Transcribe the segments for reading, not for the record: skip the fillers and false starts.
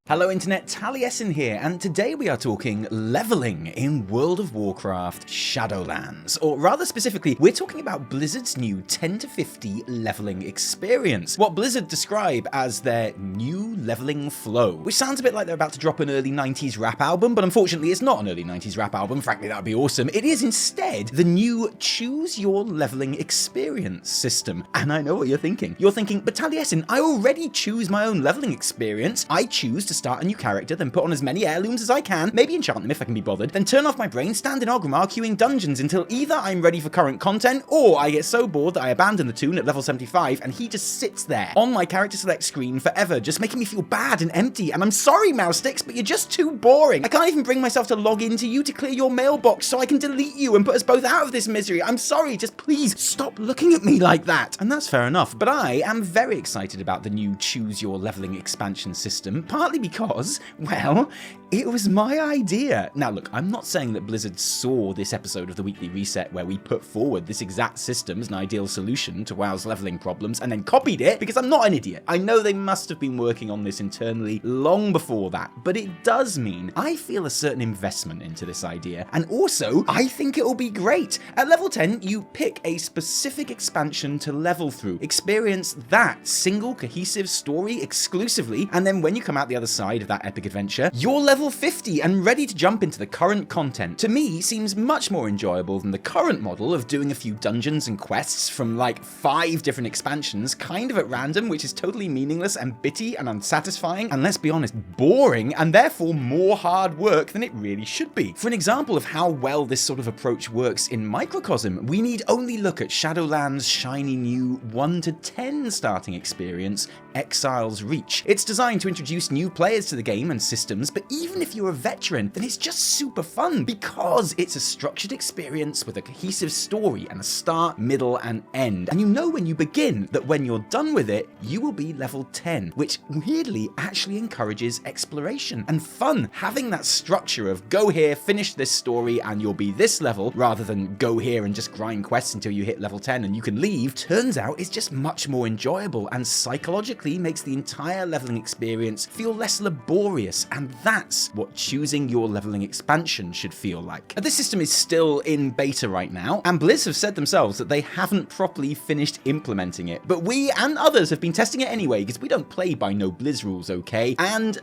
Hello Internet, Taliesin here, and today we are talking leveling in World of Warcraft Shadowlands. Or rather specifically, we're talking about Blizzard's new 10 to 50 leveling experience. What Blizzard describe as their new leveling flow, which sounds a bit like they're about to drop an early 90s rap album, but unfortunately it's not an early 90s rap album. Frankly, that would be awesome. It is instead the new Choose Your Leveling Experience system. And I know what you're thinking. You're thinking, but Taliesin, I already choose my own leveling experience. I choose to start a new character, then put on as many heirlooms as I can, maybe enchant them if I can be bothered, then turn off my brain, stand in Orgrimmar queuing dungeons until either I'm ready for current content, or I get so bored that I abandon the toon at level 75 and he just sits there on my character select screen forever, just making me feel bad and empty. And I'm sorry, Mouse Sticks, but you're just too boring. I can't even bring myself to log into you to clear your mailbox so I can delete you and put us both out of this misery. I'm sorry, just please stop looking at me like that. And that's fair enough, but I am very excited about the new Choose Your Leveling expansion system, partly because, well, it was my idea. Now look, I'm not saying that Blizzard saw this episode of the Weekly Reset where we put forward this exact system as an ideal solution to WoW's leveling problems and then copied it, because I'm not an idiot. I know they must have been working on this internally long before that, but it does mean I feel a certain investment into this idea, and also I think it'll be great. At level 10, you pick a specific expansion to level through, experience that single cohesive story exclusively, and then when you come out the other side of that epic adventure, you're level 50 and ready to jump into the current content. To me, seems much more enjoyable than the current model of doing a few dungeons and quests from like 5 different expansions kind of at random, which is totally meaningless and bitty and unsatisfying, and let's be honest, boring, and therefore more hard work than it really should be. For an example of how well this sort of approach works in microcosm, we need only look at Shadowlands' shiny new 1 to 10 starting experience, Exile's Reach. It's designed to introduce new players to the game and systems, but even if you're a veteran, then it's just super fun because it's a structured experience with a cohesive story and a start, middle, and end. And you know when you begin that when you're done with it, you will be level 10, which weirdly actually encourages exploration and fun. Having that structure of go here, finish this story, and you'll be this level, rather than go here and just grind quests until you hit level 10 and you can leave, turns out it's just much more enjoyable and psychologically makes the entire leveling experience feel less laborious, and that's what choosing your leveling expansion should feel like. This system is still in beta right now, and Blizz have said themselves that they haven't properly finished implementing it, but we and others have been testing it anyway because we don't play by no Blizz rules, okay? And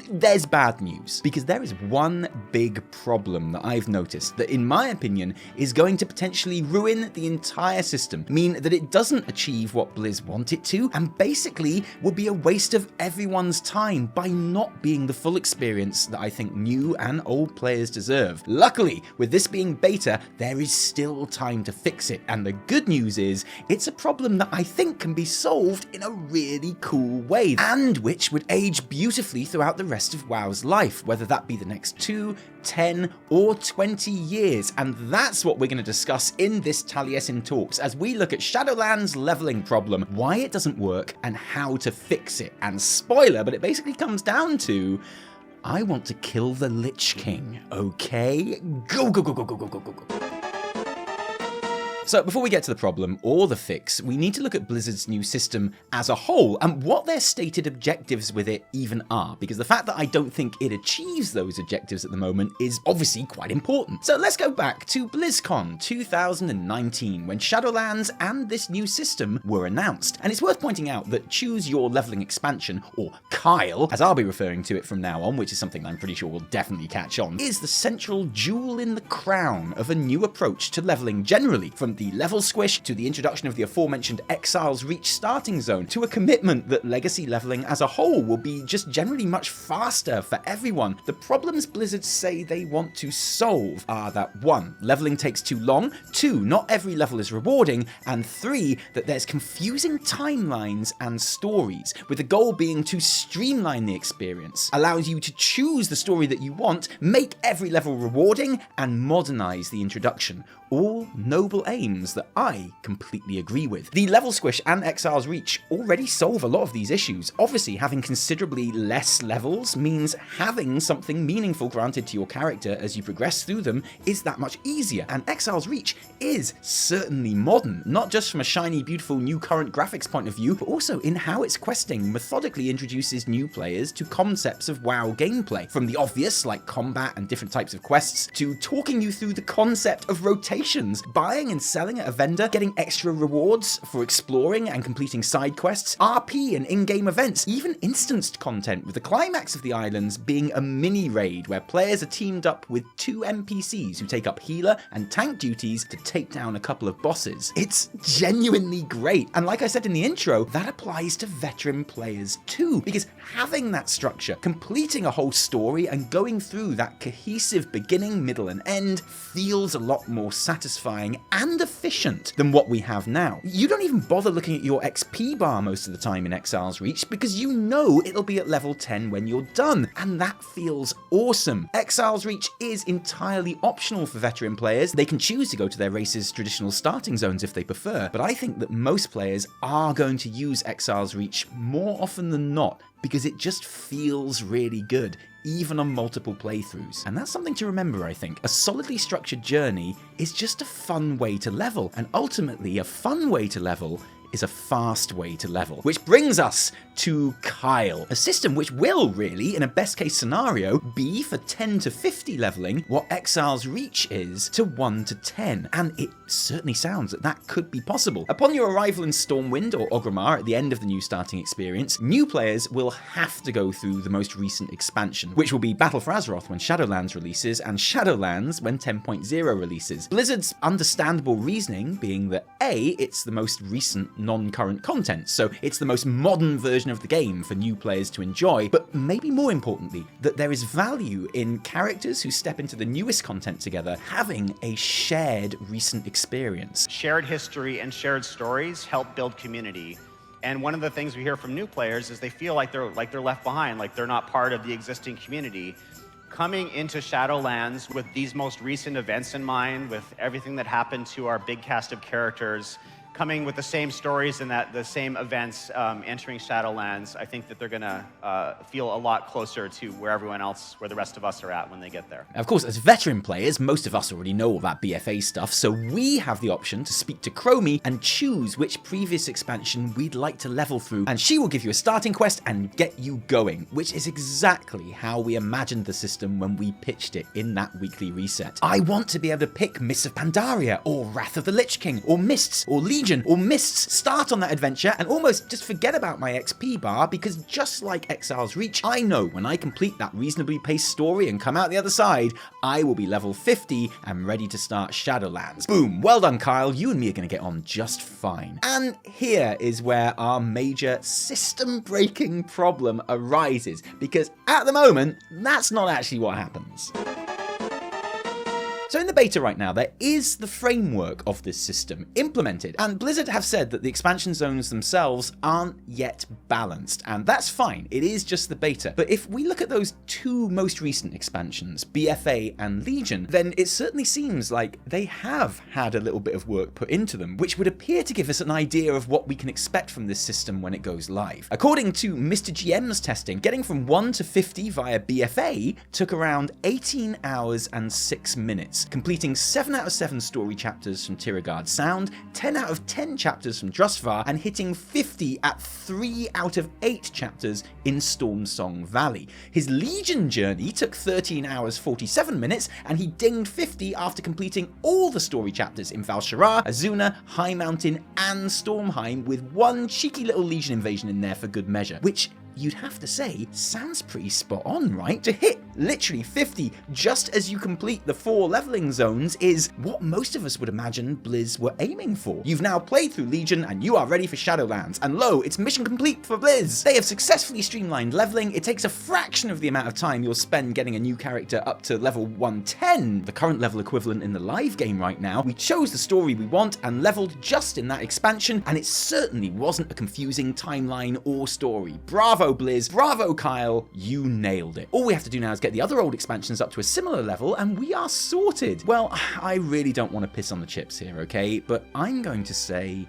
there's bad news, because there is one big problem that I've noticed that in my opinion is going to potentially ruin the entire system, mean that it doesn't achieve what Blizz want it to, and basically would be a waste of everyone's time by not being the full experience that I think new and old players deserve. Luckily, with this being beta, there is still time to fix it, and the good news is it's a problem that I think can be solved in a really cool way, and which would age beautifully throughout the rest of WoW's life, whether that be the next 2, 10, or 20 years, and that's what we're going to discuss in this Taliesin Talks as we look at Shadowlands' leveling problem, why it doesn't work, and how to fix it. And spoiler, but it basically comes down to I want to kill the Lich King, okay? Go, go, go, go, go, go, go, go, go. So before we get to the problem or the fix, we need to look at Blizzard's new system as a whole and what their stated objectives with it even are, because the fact that I don't think it achieves those objectives at the moment is obviously quite important. So let's go back to BlizzCon 2019 when Shadowlands and this new system were announced. And it's worth pointing out that Choose Your Leveling expansion, or Kyle, as I'll be referring to it from now on, which is something I'm pretty sure will definitely catch on, is the central jewel in the crown of a new approach to leveling generally, from the level squish to the introduction of the aforementioned Exile's Reach starting zone to a commitment that legacy leveling as a whole will be just generally much faster for everyone. The problems Blizzard say they want to solve are that 1. Leveling takes too long, 2. Not every level is rewarding, and 3. That there's confusing timelines and stories, with the goal being to streamline the experience, allows you to choose the story that you want, make every level rewarding, and modernize the introduction. All noble aims claims that I completely agree with. The level squish and Exile's Reach already solve a lot of these issues. Obviously, having considerably less levels means having something meaningful granted to your character as you progress through them is that much easier, and Exile's Reach is certainly modern, not just from a shiny, beautiful new current graphics point of view, but also in how its questing methodically introduces new players to concepts of WoW gameplay, from the obvious like combat and different types of quests, to talking you through the concept of rotations, buying and selling at a vendor, getting extra rewards for exploring and completing side quests, RP and in-game events, even instanced content, with the climax of the islands being a mini raid where players are teamed up with 2 NPCs who take up healer and tank duties to take down a couple of bosses. It's genuinely great, and like I said in the intro, that applies to veteran players too, because having that structure, completing a whole story and going through that cohesive beginning, middle and end feels a lot more satisfying and efficient than what we have now. You don't even bother looking at your XP bar most of the time in Exile's Reach because you know it'll be at level 10 when you're done, and that feels awesome. Exile's Reach is entirely optional for veteran players. They can choose to go to their race's traditional starting zones if they prefer, but I think that most players are going to use Exile's Reach more often than not because it just feels really good, even on multiple playthroughs. And that's something to remember, I think. A solidly structured journey is just a fun way to level, and ultimately a fun way to level is a fast way to level. Which brings us to Kyle, a system which will really, in a best case scenario, be for 10 to 50 leveling what Exile's Reach is to 1 to 10, and it certainly sounds that that could be possible. Upon your arrival in Stormwind or Orgrimmar at the end of the new starting experience, new players will have to go through the most recent expansion, which will be Battle for Azeroth when Shadowlands releases, and Shadowlands when 10.0 releases. Blizzard's understandable reasoning being that A, it's the most recent non-current content, so it's the most modern version of the game for new players to enjoy, but maybe more importantly, that there is value in characters who step into the newest content together having a shared recent experience. Shared history and shared stories help build community. And one of the things we hear from new players is they feel like they're left behind, like they're not part of the existing community. Coming into Shadowlands with these most recent events in mind, with everything that happened to our big cast of characters, coming with the same stories and the same events entering Shadowlands, I think that they're gonna feel a lot closer to where the rest of us are at when they get there. Of course, as veteran players, most of us already know all that BFA stuff, so we have the option to speak to Chromie and choose which previous expansion we'd like to level through, and she will give you a starting quest and get you going, which is exactly how we imagined the system when we pitched it in that weekly reset. I want to be able to pick Mists of Pandaria, or Wrath of the Lich King, or Mists, or Legion, or Mists, start on that adventure and almost just forget about my XP bar, because just like Exile's Reach, I know when I complete that reasonably paced story and come out the other side, I will be level 50 and ready to start Shadowlands. Boom, well done Kyle, you and me are going to get on just fine. And here is where our major system-breaking problem arises, because at the moment, that's not actually what happens. So in the beta right now, there is the framework of this system implemented, and Blizzard have said that the expansion zones themselves aren't yet balanced, and that's fine, it is just the beta. But if we look at those 2 most recent expansions, BFA and Legion, then it certainly seems like they have had a little bit of work put into them, which would appear to give us an idea of what we can expect from this system when it goes live. According to Mr. GM's testing, getting from 1 to 50 via BFA took around 18 hours and 6 minutes. Completing 7 out of 7 story chapters from Tiragard Sound, 10 out of 10 chapters from Drustvar, and hitting 50 at 3 out of 8 chapters in Stormsong Valley. His Legion journey took 13 hours 47 minutes, and he dinged 50 after completing all the story chapters in Val'sharah, Azuna, High Mountain, and Stormheim, with one cheeky little Legion invasion in there for good measure, which you'd have to say sounds pretty spot on, right? To hit literally 50 just as you complete the 4 leveling zones is what most of us would imagine Blizz were aiming for. You've now played through Legion and you are ready for Shadowlands, and lo, it's mission complete for Blizz! They have successfully streamlined leveling. It takes a fraction of the amount of time you'll spend getting a new character up to level 110, the current level equivalent in the live game right now. We chose the story we want and leveled just in that expansion, and it certainly wasn't a confusing timeline or story. Bravo! Bravo, Blizz. Bravo, Kyle. You nailed it. All we have to do now is get the other old expansions up to a similar level, and we are sorted. Well, I really don't want to piss on the chips here, okay? But I'm going to say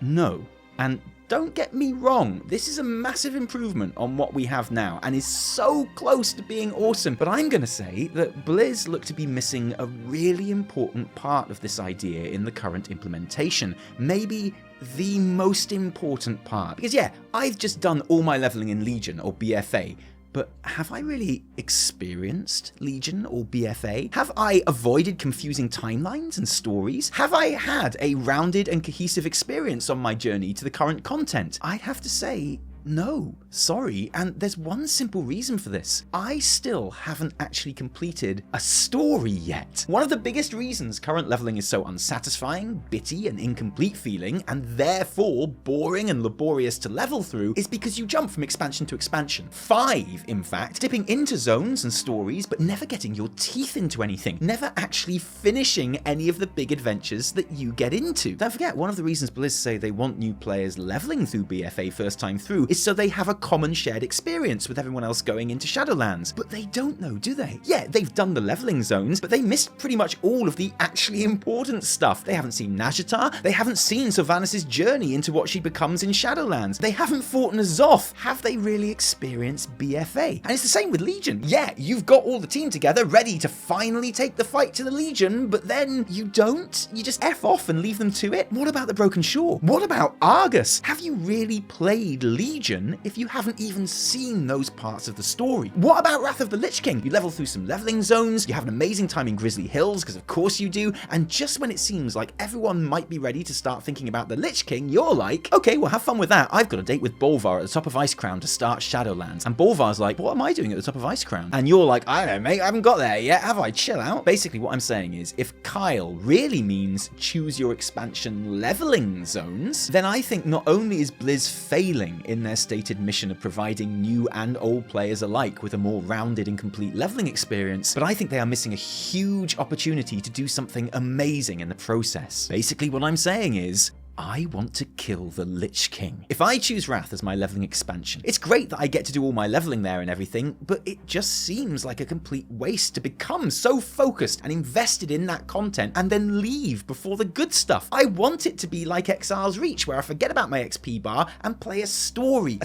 no. And don't get me wrong, this is a massive improvement on what we have now and is so close to being awesome. But I'm going to say that Blizz look to be missing a really important part of this idea in the current implementation. Maybe the most important part. Because yeah, I've just done all my leveling in Legion or BFA. But have I really experienced Legion or BFA? Have I avoided confusing timelines and stories? Have I had a rounded and cohesive experience on my journey to the current content? I'd have to say, no, sorry, and there's one simple reason for this. I still haven't actually completed a story yet. One of the biggest reasons current leveling is so unsatisfying, bitty, and incomplete feeling, and therefore boring and laborious to level through, is because you jump from expansion to expansion. 5, in fact, dipping into zones and stories, but never getting your teeth into anything, never actually finishing any of the big adventures that you get into. Don't forget, one of the reasons Blizz say they want new players leveling through BFA first time through is so they have a common shared experience with everyone else going into Shadowlands. But they don't know, do they? Yeah, they've done the leveling zones, but they missed pretty much all of the actually important stuff. They haven't seen Nazjatar, they haven't seen Sylvanas' journey into what she becomes in Shadowlands, they haven't fought N'Zoth. Have they really experienced BFA? And it's the same with Legion. Yeah, you've got all the team together, ready to finally take the fight to the Legion, but then you don't? You just F off and leave them to it? What about the Broken Shore? What about Argus? Have you really played Legion if you haven't even seen those parts of the story? What about Wrath of the Lich King? You level through some leveling zones, you have an amazing time in Grizzly Hills, because of course you do, and just when it seems like everyone might be ready to start thinking about the Lich King, you're like, okay, well have fun with that. I've got a date with Bolvar at the top of Icecrown to start Shadowlands. And Bolvar's like, what am I doing at the top of Icecrown? And you're like, I don't know, mate, I haven't got there yet, have I? Chill out. Basically what I'm saying is, if Kyle really means choose your expansion leveling zones, then I think not only is Blizz failing in their stated mission of providing new and old players alike with a more rounded and complete leveling experience, but I think they are missing a huge opportunity to do something amazing in the process. Basically what I'm saying is, I want to kill the Lich King. If I choose Wrath as my leveling expansion, it's great that I get to do all my leveling there and everything, but it just seems like a complete waste to become so focused and invested in that content and then leave before the good stuff. I want it to be like Exile's Reach, where I forget about my XP bar and play a story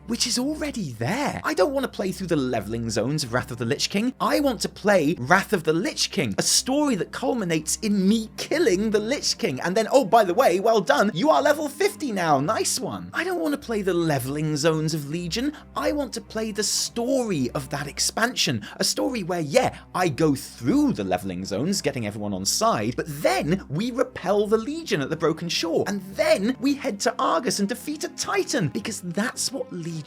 which is already there. I don't want to play through the leveling zones of Wrath of the Lich King. I want to play Wrath of the Lich King, a story that culminates in me killing the Lich King, and then, oh, by the way, well done, you are level 50 now, nice one. I don't want to play the leveling zones of Legion. I want to play the story of that expansion, a story where, yeah, I go through the leveling zones, getting everyone on side, but then we repel the Legion at the Broken Shore, and then we head to Argus and defeat a Titan, because that's what Legion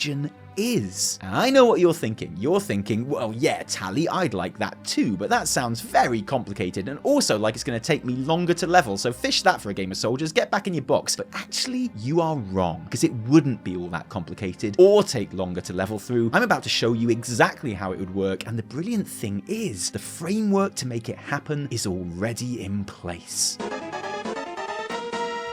is. And I know what you're thinking. You're thinking, well, yeah, Tally, I'd like that too, but that sounds very complicated and also like it's going to take me longer to level, so fish that for a game of soldiers, get back in your box. But actually, you are wrong, because it wouldn't be all that complicated or take longer to level through. I'm about to show you exactly how it would work, and the brilliant thing is, the framework to make it happen is already in place.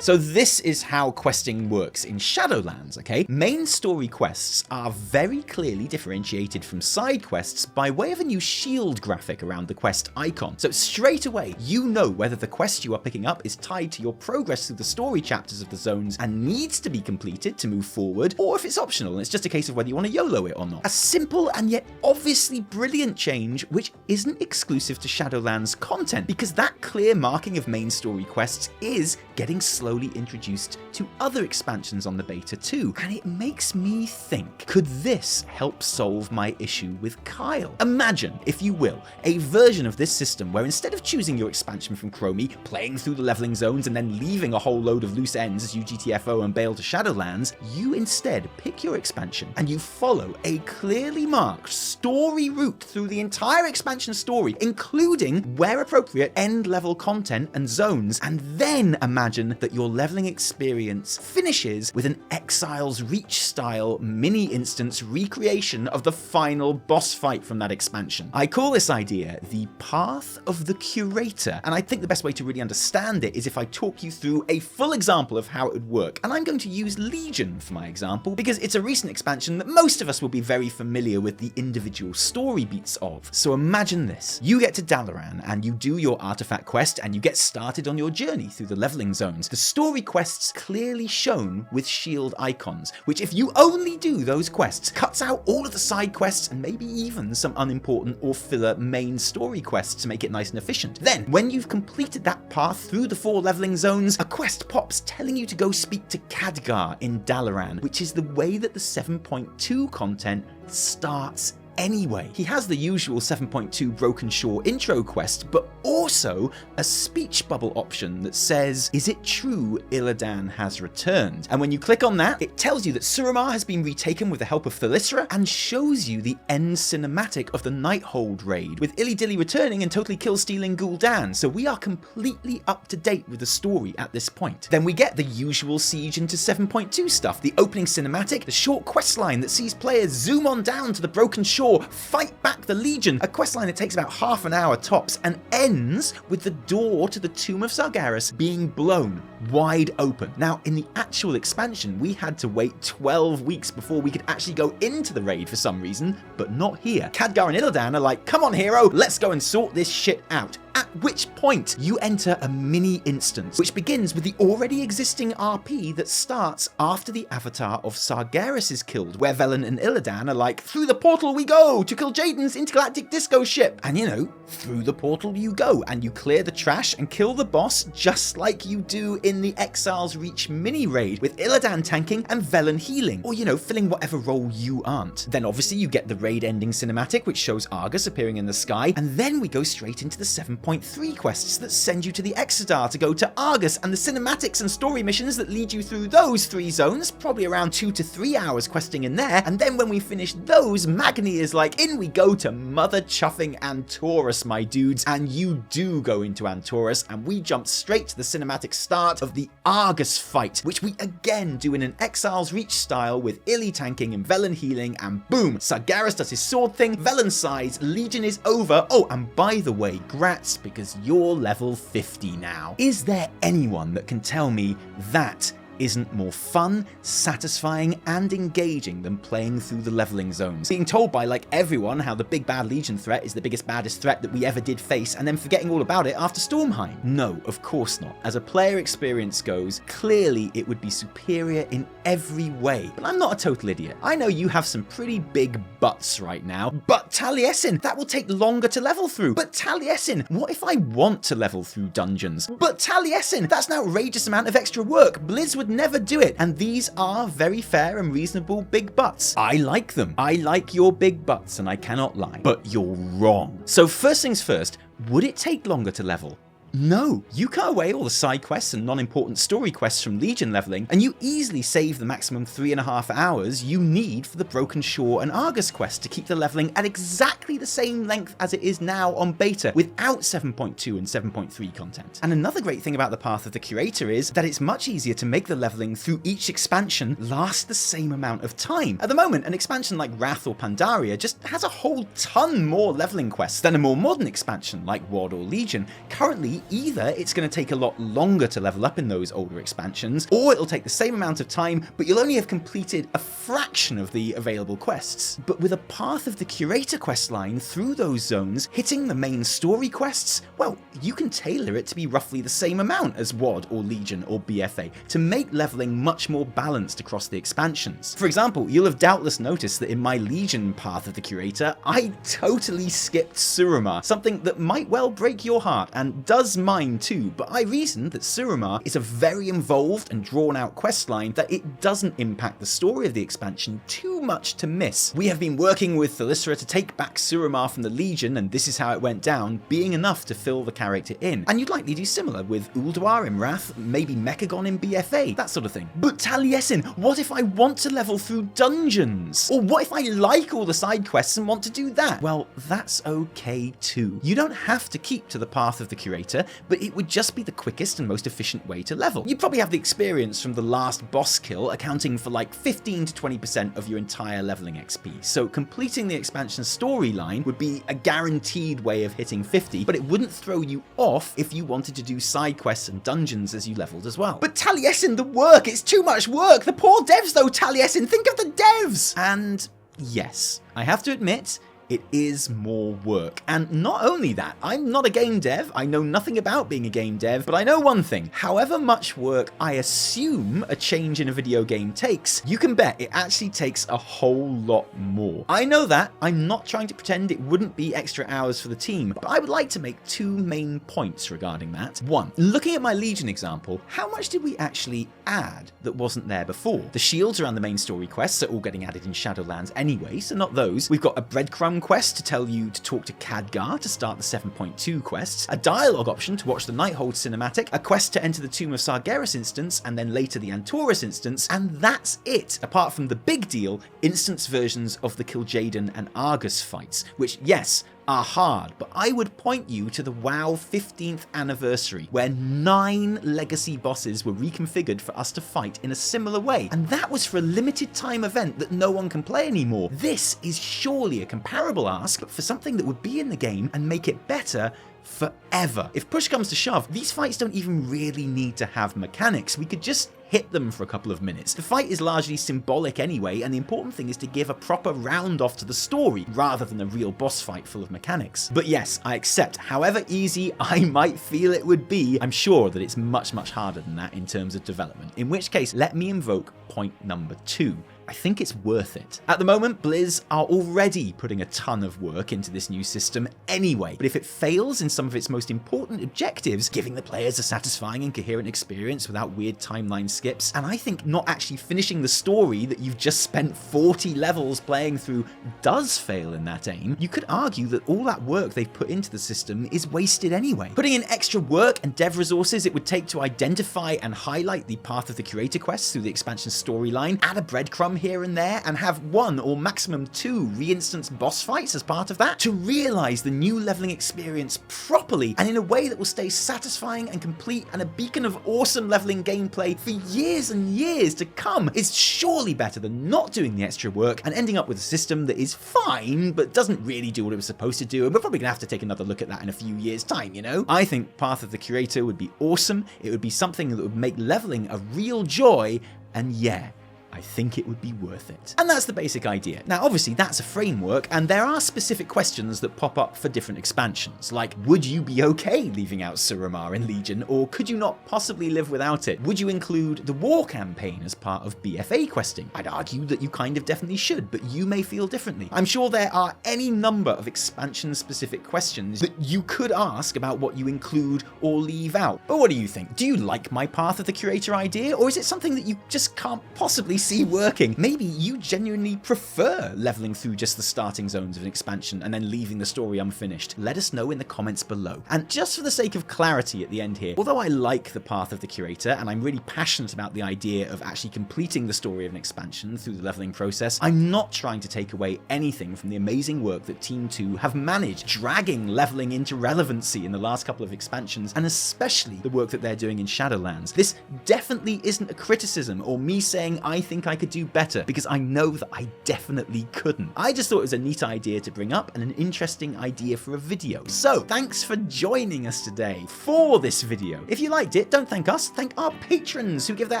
So this is how questing works in Shadowlands, okay? Main story quests are very clearly differentiated from side quests by way of a new shield graphic around the quest icon. So straight away, you know whether the quest you are picking up is tied to your progress through the story chapters of the zones and needs to be completed to move forward, or if it's optional and it's just a case of whether you want to YOLO it or not. A simple and yet obviously brilliant change which isn't exclusive to Shadowlands content, because that clear marking of main story quests is getting slowly introduced to other expansions on the beta too, and it makes me think, could this help solve my issue with Kyle? Imagine, if you will, a version of this system where instead of choosing your expansion from Chromie, playing through the leveling zones and then leaving a whole load of loose ends as you GTFO and bail to Shadowlands, you instead pick your expansion and you follow a clearly marked story route through the entire expansion story, including, where appropriate, end level content and zones, and then imagine that your your leveling experience finishes with an Exile's Reach style mini instance recreation of the final boss fight from that expansion. I call this idea the Path of the Curator, and I think the best way to really understand it is if I talk you through a full example of how it would work. And I'm going to use Legion for my example because it's a recent expansion that most of us will be very familiar with the individual story beats of. So imagine this. You get to Dalaran and you do your artifact quest and you get started on your journey through the leveling zones. The story quests clearly shown with shield icons, which if you only do those quests, cuts out all of the side quests and maybe even some unimportant or filler main story quests to make it nice and efficient. Then, when you've completed that path through the 4 leveling zones, a quest pops telling you to go speak to Khadgar in Dalaran, which is the way that the 7.2 content starts anyway. He has the usual 7.2 Broken Shore intro quest, but also a speech bubble option that says, "Is it true Illidan has returned?" And when you click on that, it tells you that Suramar has been retaken with the help of Thalyssra and shows you the end cinematic of the Nighthold raid, with Illidilli returning and totally kill-stealing Gul'dan, so we are completely up to date with the story at this point. Then we get the usual Siege into 7.2 stuff, the opening cinematic, the short questline that sees players zoom on down to the Broken Shore, fight back the Legion, a questline that takes about half an hour tops and ends with the door to the Tomb of Sargeras being blown wide open. Now, in the actual expansion, we had to wait 12 weeks before we could actually go into the raid for some reason, but not here. Khadgar and Illidan are like, "Come on, hero, let's go and sort this shit out." At which point, you enter a mini instance, which begins with the already existing RP that starts after the avatar of Sargeras is killed, where Velen and Illidan are like, "Through the portal we go to kill Jaden's intergalactic disco ship." And you know, through the portal you go, and you clear the trash and kill the boss just like you do in the Exile's Reach mini raid, with Illidan tanking and Velen healing, or you know, filling whatever role you aren't. Then obviously you get the raid ending cinematic, which shows Argus appearing in the sky, and then we go straight into the 7.3 quests that send you to the Exodar to go to Argus, and the cinematics and story missions that lead you through those 3 zones, probably around 2 to 3 hours questing in there. And then when we finish those, Magni is like, "In we go to mother chuffing Antorus, my dudes," and you do go into Antorus, and we jump straight to the cinematic start of the Argus fight, which we again do in an Exile's Reach style with Illy tanking and Velen healing, and boom, Sargeras does his sword thing, Velen sighs, Legion is over. Oh, and by the way, grats, because you're level 50 now. Is there anyone that can tell me that isn't more fun, satisfying, and engaging than playing through the leveling zones? Being told by like everyone how the big bad Legion threat is the biggest baddest threat that we ever did face, and then forgetting all about it after Stormheim? No, of course not. As a player experience goes, clearly it would be superior in every way. But I'm not a total idiot. I know you have some pretty big butts right now. But Taliesin, that will take longer to level through. But Taliesin, what if I want to level through dungeons? But Taliesin, that's an outrageous amount of extra work. Blizz would never do it. And these are very fair and reasonable big butts. I like them. I like your big butts, and I cannot lie. But you're wrong. So first things first, would it take longer to level? No, you cut away all the side quests and non-important story quests from Legion leveling, and you easily save the maximum 3.5 hours you need for the Broken Shore and Argus quest to keep the leveling at exactly the same length as it is now on beta, without 7.2 and 7.3 content. And another great thing about the Path of the Curator is that it's much easier to make the leveling through each expansion last the same amount of time. At the moment, an expansion like Wrath or Pandaria just has a whole ton more leveling quests than a more modern expansion like WoD or Legion. Currently, either it's going to take a lot longer to level up in those older expansions, or it'll take the same amount of time, but you'll only have completed a fraction of the available quests. But with a Path of the Curator questline through those zones, hitting the main story quests, well, you can tailor it to be roughly the same amount as WoD or Legion or BFA to make leveling much more balanced across the expansions. For example, you'll have doubtless noticed that in my Legion Path of the Curator, I totally skipped Suramar, something that might well break your heart, and does mine too, but I reasoned that Suramar is a very involved and drawn out questline that it doesn't impact the story of the expansion too much to miss. We have been working with Thalyssra to take back Suramar from the Legion, and this is how it went down, being enough to fill the character in. And you'd likely do similar with Ulduar in Wrath, maybe Mechagon in BFA, that sort of thing. But Taliesin, what if I want to level through dungeons? Or what if I like all the side quests and want to do that? Well, that's okay too. You don't have to keep to the Path of the Curator. better, but it would just be the quickest and most efficient way to level. You'd probably have the experience from the last boss kill accounting for like 15 to 20% of your entire leveling XP, so completing the expansion storyline would be a guaranteed way of hitting 50, but it wouldn't throw you off if you wanted to do side quests and dungeons as you leveled as well. But Taliesin, the work, it's too much work! The poor devs though, Taliesin, think of the devs! And yes, I have to admit, it is more work. And not only that, I'm not a game dev, I know nothing about being a game dev, but I know one thing: however much work I assume a change in a video game takes, you can bet it actually takes a whole lot more. I know that, I'm not trying to pretend it wouldn't be extra hours for the team, but I would like to make two main points regarding that. One, looking at my Legion example, how much did we actually add that wasn't there before? The shields around the main story quests are all getting added in Shadowlands anyway, so not those. We've got a breadcrumb quest to tell you to talk to Khadgar to start the 7.2 quests, a dialogue option to watch the Nighthold cinematic, a quest to enter the Tomb of Sargeras instance, and then later the Antorus instance, and that's it, apart from the big deal, instance versions of the Kil'jaeden and Argus fights, which, yes, are hard, but I would point you to the WoW 15th anniversary, where 9 legacy bosses were reconfigured for us to fight in a similar way, and that was for a limited time event that no one can play anymore. This is surely a comparable ask, but for something that would be in the game and make it better forever. If push comes to shove, these fights don't even really need to have mechanics. We could just hit them for a couple of minutes. The fight is largely symbolic anyway, and the important thing is to give a proper round off to the story, rather than a real boss fight full of mechanics. But yes, I accept, however easy I might feel it would be, I'm sure that it's much, much harder than that in terms of development. In which case, let me invoke point number 2. I think it's worth it. At the moment, Blizz are already putting a ton of work into this new system anyway, but if it fails in some of its most important objectives, giving the players a satisfying and coherent experience without weird timeline skips, and I think not actually finishing the story that you've just spent 40 levels playing through does fail in that aim, you could argue that all that work they've put into the system is wasted anyway. Putting in extra work and dev resources it would take to identify and highlight the Path of the Curator quests through the expansion storyline, add a breadcrumb here and there, and have 1 or maximum 2 re-instance boss fights as part of that, to realize the new leveling experience properly and in a way that will stay satisfying and complete and a beacon of awesome leveling gameplay for years and years to come, is surely better than not doing the extra work and ending up with a system that is fine but doesn't really do what it was supposed to do, and we're probably gonna have to take another look at that in a few years' time, you know? I think Path of the Curator would be awesome, it would be something that would make leveling a real joy, and yeah, I think it would be worth it. And that's the basic idea. Now obviously that's a framework, and there are specific questions that pop up for different expansions, like would you be okay leaving out Suramar in Legion, or could you not possibly live without it? Would you include the war campaign as part of BFA questing? I'd argue that you kind of definitely should, but you may feel differently. I'm sure there are any number of expansion specific questions that you could ask about what you include or leave out. But what do you think? Do you like my Path of the Curator idea, or is it something that you just can't possibly see working? Maybe you genuinely prefer leveling through just the starting zones of an expansion and then leaving the story unfinished. Let us know in the comments below. And just for the sake of clarity at the end here, although I like the Path of the Curator and I'm really passionate about the idea of actually completing the story of an expansion through the leveling process, I'm not trying to take away anything from the amazing work that Team 2 have managed, dragging leveling into relevancy in the last couple of expansions, and especially the work that they're doing in Shadowlands. This definitely isn't a criticism or me saying I think I could do better, because I know that I definitely couldn't. I just thought it was a neat idea to bring up and an interesting idea for a video. So thanks for joining us today for this video. If you liked it, don't thank us, thank our patrons who give their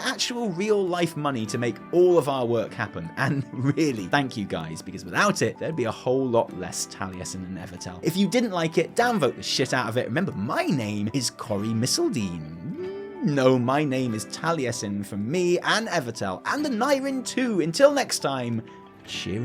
actual real life money to make all of our work happen. And really, thank you guys, because without it, there'd be a whole lot less Taliesin and Evitel. If you didn't like it, downvote the shit out of it. Remember, my name is Corey Missildine. No, my name is Taliesin from me and Evitel, and the Nyrin too. Until next time, cheerio.